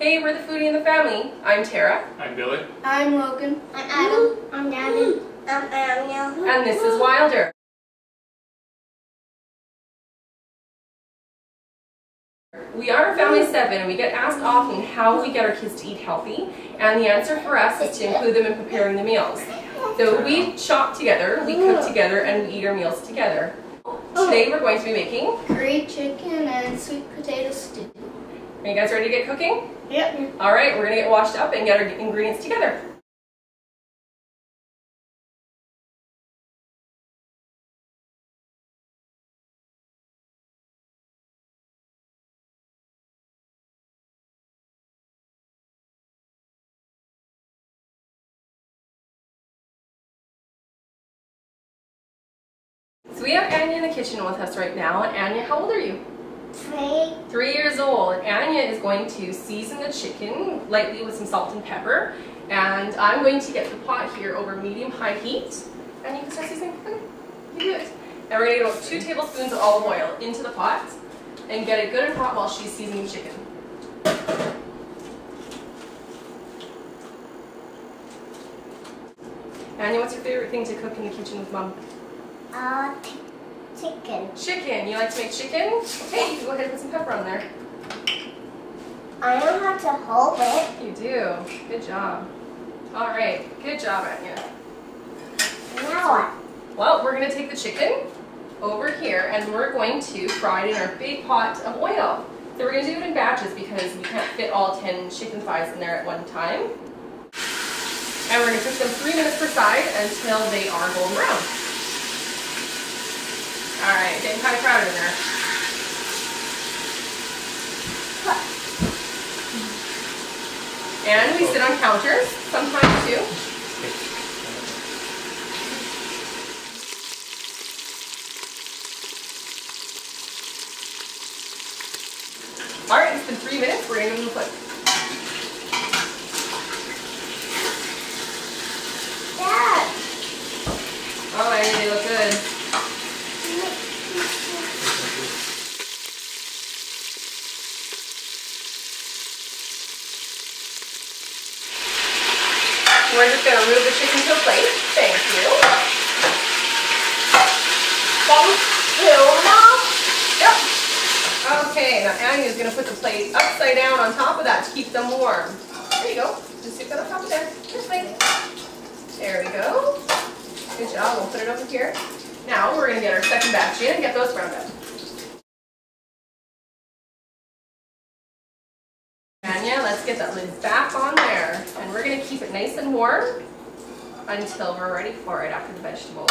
Hey, we're the foodie in the family. I'm Tara. I'm Billy. I'm Logan. I'm Adam. I'm Gavin. I'm Anya. And this is Wilder. We are a family of 7 and we get asked often how we get our kids to eat healthy, and the answer for us is to include them in preparing the meals. So we shop together, we cook together, and we eat our meals together. Today we're going to be making Curry chicken and sweet potato stew. Are you guys ready to get cooking? Yep. Alright, we're going to get washed up and get our ingredients together. So we have Anya in the kitchen with us right now. And Anya, how old are you? 3 years old. Anya is going to season the chicken lightly with some salt and pepper. And I'm going to get the pot here over medium-high heat. And you can start seasoning. You do it. And we're going to get about 2 tablespoons of olive oil into the pot and get it good and hot while she's seasoning the chicken. Anya, what's your favorite thing to cook in the kitchen with Mom? Chicken. Chicken. You like to make chicken? Okay, you can go ahead and put some pepper on there. I know how to hold it. You do. Good job. All right. Good job, Anya. Now what? Well, we're going to take the chicken over here and we're going to fry it in our big pot of oil. So we're going to do it in batches because we can't fit all 10 chicken thighs in there at one time. And we're going to cook them 3 minutes per side until they are golden brown. All right, getting kind of crowded in there. And we sit on counters sometimes too. All right, it's been 3 minutes. We're going to move quick. Dad. Oh, Anya, they look good. We're just going to remove the chicken to a plate. Thank you. Thank you, Mom. Yep. Okay, now Anya's going to put the plate upside down on top of that to keep them warm. There you go. Just stick that on top of there. This way. There we go. Good job. We'll put it over here. Now we're going to get our second batch in and get those browned up. Anya, let's get that lid back on there. And we're going to keep it nice and warm until we're ready for it after the vegetables.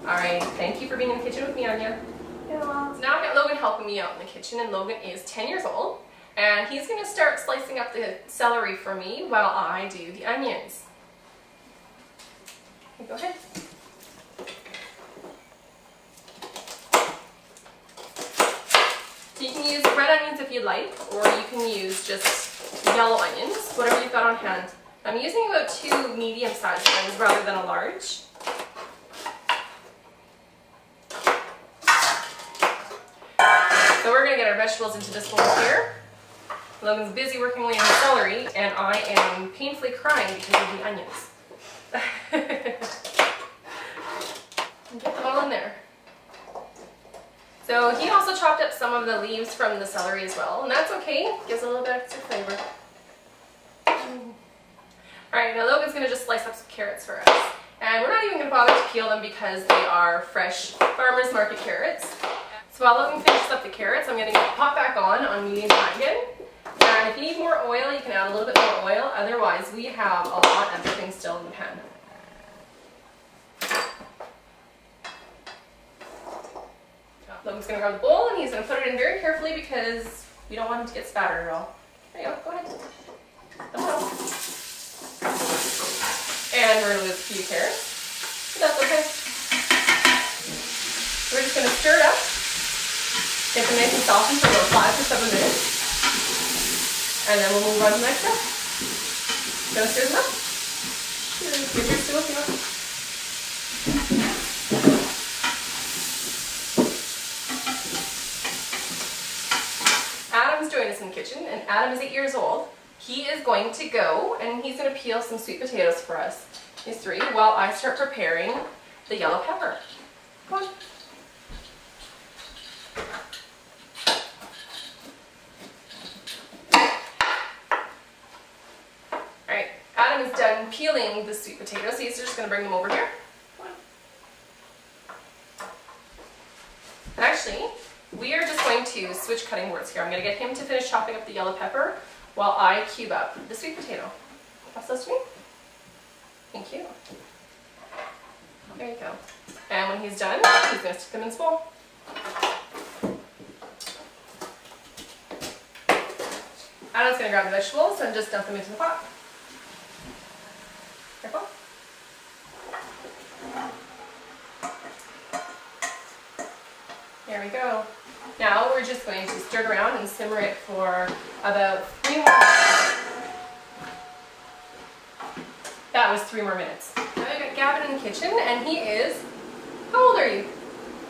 Alright, thank you for being in the kitchen with me, Anya. You're welcome. So now I've got Logan helping me out in the kitchen, and Logan is 10 years old. And he's going to start slicing up the celery for me while I do the onions. Go ahead. So you can use red onions if you'd like, or you can use just yellow onions, whatever you've got on hand. I'm using about 2 medium-sized ones rather than a large. So we're going to get our vegetables into this bowl here. Logan's busy working away on the celery, and I am painfully crying because of the onions. Get them all in there. So he also chopped up some of the leaves from the celery as well, and that's okay. Gives a little bit extra flavor. Alright, now Logan's going to just slice up some carrots for us. And we're not even going to bother to peel them because they are fresh farmer's market carrots. So while Logan finishes up the carrots, I'm going to get the pot back on medium high again. And if you need more oil, you can add a little bit more oil. Otherwise, we have a lot of everything still in the pan. Logan's going to grab the bowl and he's going to put it in very carefully because we don't want him to get spattered at all. There you go, go ahead. And we're going to lose a few carrots, but that's okay. We're just going to stir it up, get them nice and softened for about 5 to 7 minutes, and then we'll move on to the next step. Gonna stir them up. Give your stew a few minutes. Adam's joined us in the kitchen, and Adam is 8 years old. he is going to go and he's going to peel some sweet potatoes for us. These 3, while I start preparing the yellow pepper. Come on. Alright, Adam is done peeling the sweet potatoes, so he's just going to bring them over here. Come on. And actually, we are just going to switch cutting boards here. I'm going to get him to finish chopping up the yellow pepper while I cube up the sweet potato. Pass those to me. Thank you. There you go. And when he's done, he's going to stick them in his bowl. Adam's going to grab the vegetables and just dump them into the pot. Careful. There we go. Now we're just going to stir it around and simmer it for about 3 more minutes. That was 3 more minutes. Now we got Gavin in the kitchen, and he is, how old are you?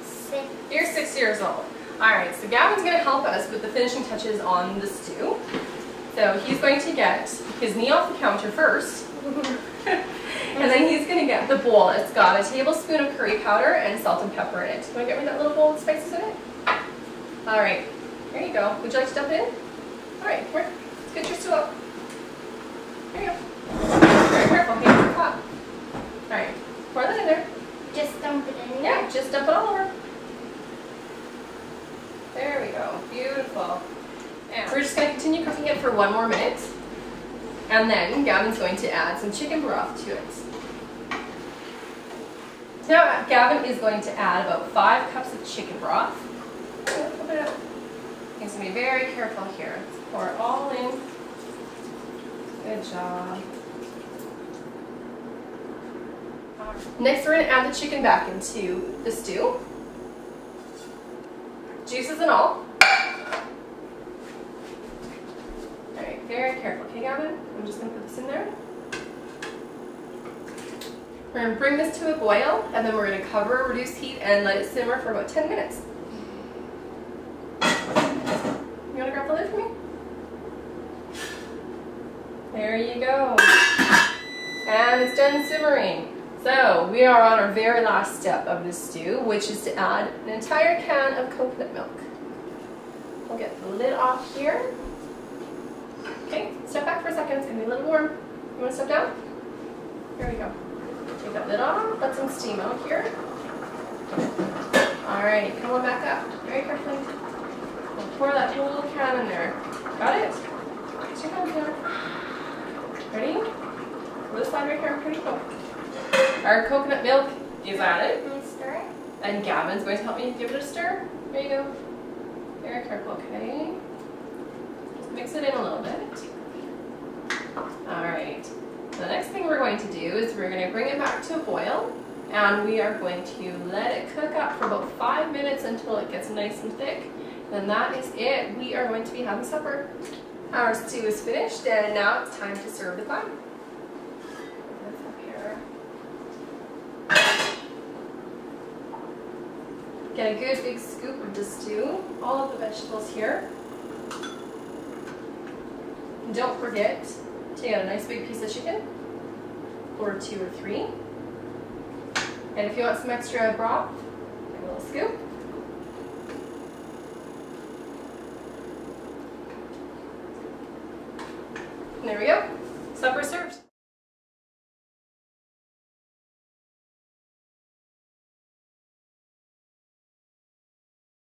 6. You're 6 years old. Alright, so Gavin's going to help us with the finishing touches on the stew. So he's going to get his knee off the counter first, and then he's going to get the bowl. It's got a tablespoon of curry powder and salt and pepper in it. You want to get me that little bowl with spices in it? Alright, there you go. Would you like to dump it in? Alright, come here. Let's get your stew up. There you go. Very careful, hands are hot. Alright, pour that in there. Just dump it in. Yeah, just dump it all over. There we go. Beautiful. And we're just going to continue cooking it for 1 more minute. And then Gavin's going to add some chicken broth to it. So now Gavin is going to add about 5 cups of chicken broth. Open it up. He's going to be very careful here. Let's pour it all in. Good job. Next, we're going to add the chicken back into the stew. Juices and all. Alright, very careful. Okay, Gavin? I'm just going to put this in there. We're going to bring this to a boil, and then we're going to cover, reduce heat, and let it simmer for about 10 minutes. You want to grab the lid for me? There you go. And it's done simmering. So we are on our very last step of this stew, which is to add an entire can of coconut milk. We'll get the lid off here. Okay, step back for a second, it's going to be a little warm. You want to step down? Here we go. Take that lid off, let some steam out here. Alright, come on back up. Very carefully. We'll pour that whole can in there. Got it? Get your hand there. Ready? Go this side right here. Pretty cool. Our coconut milk is added. And stir it. And Gavin's going to help me give it a stir. There you go. Very careful, okay? Just mix it in a little bit. Alright. The next thing we're going to do is we're going to bring it back to a boil. And we are going to let it cook up for about 5 minutes until it gets nice and thick. Then that is it. We are going to be having supper. Our stew is finished, and now it's time to serve the clam. Get a good big scoop of the stew, all of the vegetables here. And don't forget to get a nice big piece of chicken, or 2 or 3. And if you want some extra broth, give a little scoop. And there we go, supper served.